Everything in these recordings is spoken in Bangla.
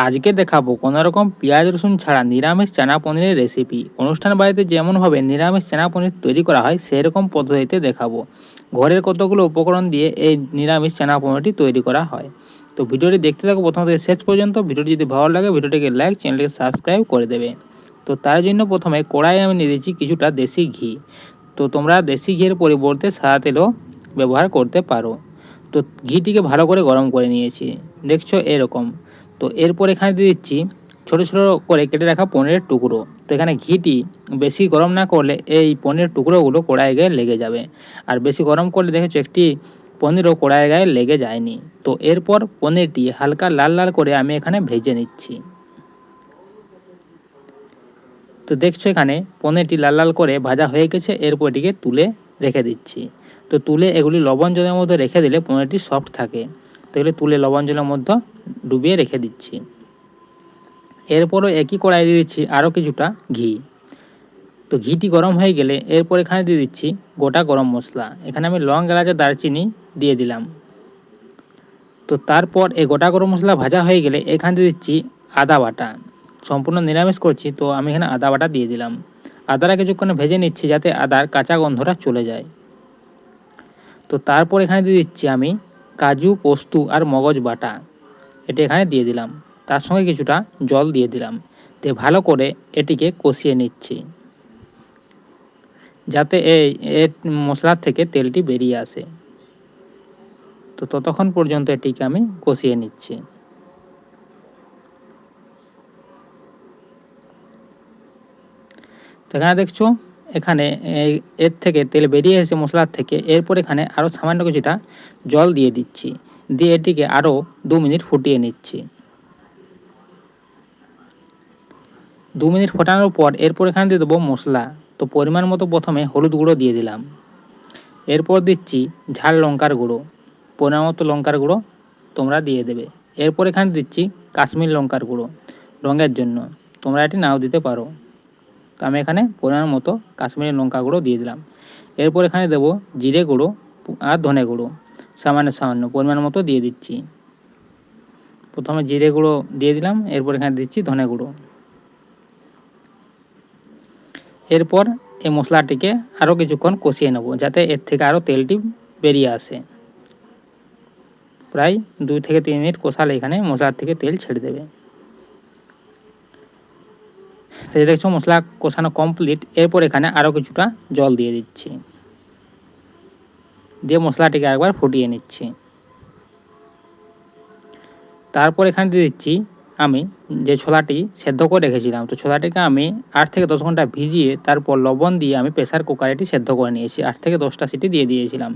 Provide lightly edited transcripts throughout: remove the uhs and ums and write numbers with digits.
আজকে দেখাবো কোনোরকম পেঁয়াজ রসুন ছাড়া নিরামিষ চানা পনিরের রেসিপি। অনুষ্ঠান বাড়িতে যেমনভাবে নিরামিষ চানা পনির তৈরি করা হয় সেরকম পদ্ধতিতে দেখাবো। ঘরের কতগুলো উপকরণ দিয়ে এই নিরামিষ চানা পনিরটি তৈরি করা হয়। তো ভিডিওটি দেখতে থাকো প্রথম থেকে শেষ পর্যন্ত। ভিডিওটি যদি ভালো লাগে ভিডিওটিকে লাইক, চ্যানেলটিকে সাবস্ক্রাইব করে দেবে। তো তার জন্য প্রথমে কড়াই আমি নিয়ে দিচ্ছি কিছুটা দেশি ঘি। তো তোমরা দেশি ঘিয়ের পরিবর্তে সাদা তেলও ব্যবহার করতে পারো। তো ঘিটিকে ভালো করে গরম করে নিয়েছি, দেখছো এরকম। তো এরপর এখানে দিয়ে দিচ্ছি ছোটো ছোটো করে কেটে রাখা পনিরের টুকরো। তো এখানে ঘিটি বেশি গরম না করলে এই পনিরের টুকরোগুলো কড়াইয়ের গায়ে লেগে যাবে, আর বেশি গরম করলে দেখেছো একটি পনিরও কড়াইয়ের গায়ে লেগে যায়নি। তো এরপর পনিরটি হালকা লাল লাল করে আমি এখানে ভেজে নিচ্ছি। তো দেখছো এখানে পনিরটি লাল লাল করে ভাজা হয়ে গেছে। এরপর এটিকে তুলে রেখে দিচ্ছি। তো তুলে এগুলি লবণ জলের মধ্যে রেখে দিলে পনিরটি সফট থাকে। তো এগুলি তুলে লবণ জলের মধ্যে ডুবিয়ে রেখে দিচ্ছি। এরপরও একই কড়াই দিয়ে দিচ্ছি আরও কিছুটা ঘি। তো ঘিটি গরম হয়ে গেলে এরপর এখানে দিয়ে দিচ্ছি গোটা গরম মশলা। এখানে আমি লং, এলাচ, দারচিনি দিয়ে দিলাম। তো তারপর এই গোটা গরম মশলা ভাজা হয়ে গেলে এখানে দিয়ে দিচ্ছি আদা বাটা। সম্পূর্ণ নিরামিষ করছি তো আমি এখানে আদা বাটা দিয়ে দিলাম। আদাটা কিছুক্ষণ ভেজে নিচ্ছি যাতে আদার কাঁচা গন্ধটা চলে যায়। তো তারপর এখানে দিয়ে দিচ্ছি আমি কাজু, পোস্ত আর মগজ বাটা। এটা এখানে দিয়ে দিলাম। তার সঙ্গে কিছুটা জল দিয়ে দিলাম। দিয়ে ভালো করে এটিকে কষিয়ে নিচ্ছি যাতে এর মশলার থেকে তেলটি বেরিয়ে আসে। তো ততক্ষণ পর্যন্ত এটিকে আমি কষিয়ে নিচ্ছি। তো এখানে দেখছো এখানে এর থেকে তেল বেরিয়ে এসে মশলার থেকে। এরপর এখানে আরও সামান্য কিছুটা জল দিয়ে দিচ্ছি, দিয়ে এটিকে আরও 2 মিনিট ফুটিয়ে নিচ্ছি। 2 মিনিট ফোটানোর পর এরপর এখানে দিয়ে দেবো মশলা। তো পরিমাণ মতো প্রথমে হলুদ গুঁড়ো দিয়ে দিলাম। এরপর দিচ্ছি ঝাল লঙ্কার গুঁড়ো, পরিমাণ মতো লঙ্কার গুঁড়ো তোমরা দিয়ে দেবে। এরপর এখানে দিচ্ছি কাশ্মীর লঙ্কার গুঁড়ো রঙের জন্য, তোমরা এটি নাও দিতে পারো। তো আমি এখানে পরিমাণ মতো কাশ্মীরি লঙ্কা গুঁড়ো দিয়ে দিলাম। এরপর এখানে দেবো জিরে গুঁড়ো আর ধনে গুঁড়ো সামান্য সামান্য পরিমাণ মতো দিয়ে দিচ্ছি। প্রথমে জিরে গুঁড়ো দিয়ে দিলাম, এরপর এখানে দিচ্ছি ধনে গুঁড়ো। এরপর এই মশলাটিকে আরও কিছুক্ষণ কষিয়ে নেব যাতে এর থেকে আরও তেলটি বেরিয়ে আসে। প্রায় 2 থেকে 3 মিনিট কষালে এখানে মশলার থেকে তেল ছেড়ে দেবে। তো দেখছো মশলা কষানো কমপ্লিট। এরপর এখানে আরও কিছুটা জল দিয়ে দিচ্ছি, দিয়ে মশলাটিকে একবার ফুটিয়ে নিচ্ছি। তারপর এখানে দিয়ে দিচ্ছি আমি যে ছোলাটি সেদ্ধ করে রেখেছিলাম। তো ছোলাটিকে আমি 8 থেকে 10 ঘন্টা ভিজিয়ে তারপর লবণ দিয়ে আমি প্রেসার কুকারে এটি সেদ্ধ করে নিয়েছি। 8 থেকে 10টা সিটি দিয়ে দিয়েছিলাম।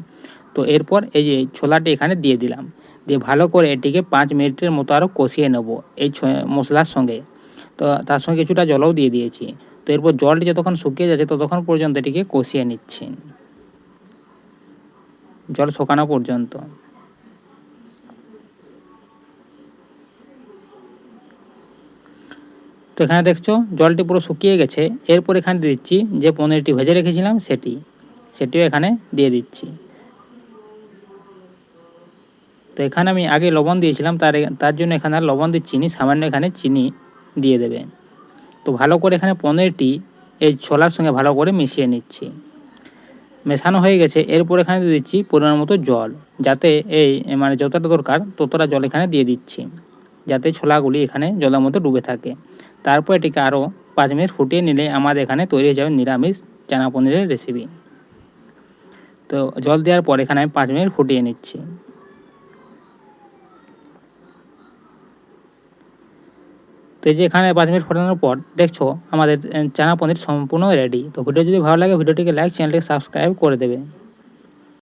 তো এরপর এই যে ছোলাটি এখানে দিয়ে দিলাম, দিয়ে ভালো করে এটিকে 5 মিনিটের মতো আরও কষিয়ে নেব এই মশলার সঙ্গে। তো তার সঙ্গে কিছুটা জলও দিয়ে দিয়েছি। তো এরপর জলটি যতক্ষণ শুকিয়ে যাচ্ছে ততক্ষণ পর্যন্ত এটিকে কষিয়ে নিচ্ছি, জল শুকানো পর্যন্ত। তো এখানে দেখছো জলটি পুরো শুকিয়ে গেছে। এরপর এখানে দিচ্ছি যে পনিরটি ভেজে রেখেছিলাম সেটিও এখানে দিয়ে দিচ্ছি। তো এখানে আমি আগে লবণ দিয়েছিলাম, তার জন্য এখানে আর লবণ দিচ্ছি না, সামান্য এখানে চিনি দিয়ে দেবে। তো ভালো করে এখানে পনিরটি এই ছোলার সঙ্গে ভালো করে মিশিয়ে নিচ্ছি। মেশানো হয়ে গেছে। এরপর এখানে দিয়ে দিচ্ছি পরিমাণ মতো জল, যাতে এই মানে যতটা দরকার ততটা জল এখানে দিয়ে দিচ্ছি যাতে ছোলাগুলি এখানে জলের মধ্যে ডুবে থাকে। তারপর এটিকে আরও 5 মিনিট ফুটিয়ে নিলে আমাদের এখানে তৈরি হয়ে যাবে নিরামিষ চানা পনিরের রেসিপি। তো জল দেওয়ার পর এখানে আমি 5 মিনিট ফুটিয়ে নিচ্ছি। তো এই যে এখানে 5 মিনিট ফোটানোর পর দেখছো আমাদের চানা পনির সম্পূর্ণ রেডি। তো ভিডিও যদি ভালো লাগে ভিডিওটিকে লাইক, চ্যানেলটিকে সাবস্ক্রাইব করে দেবে।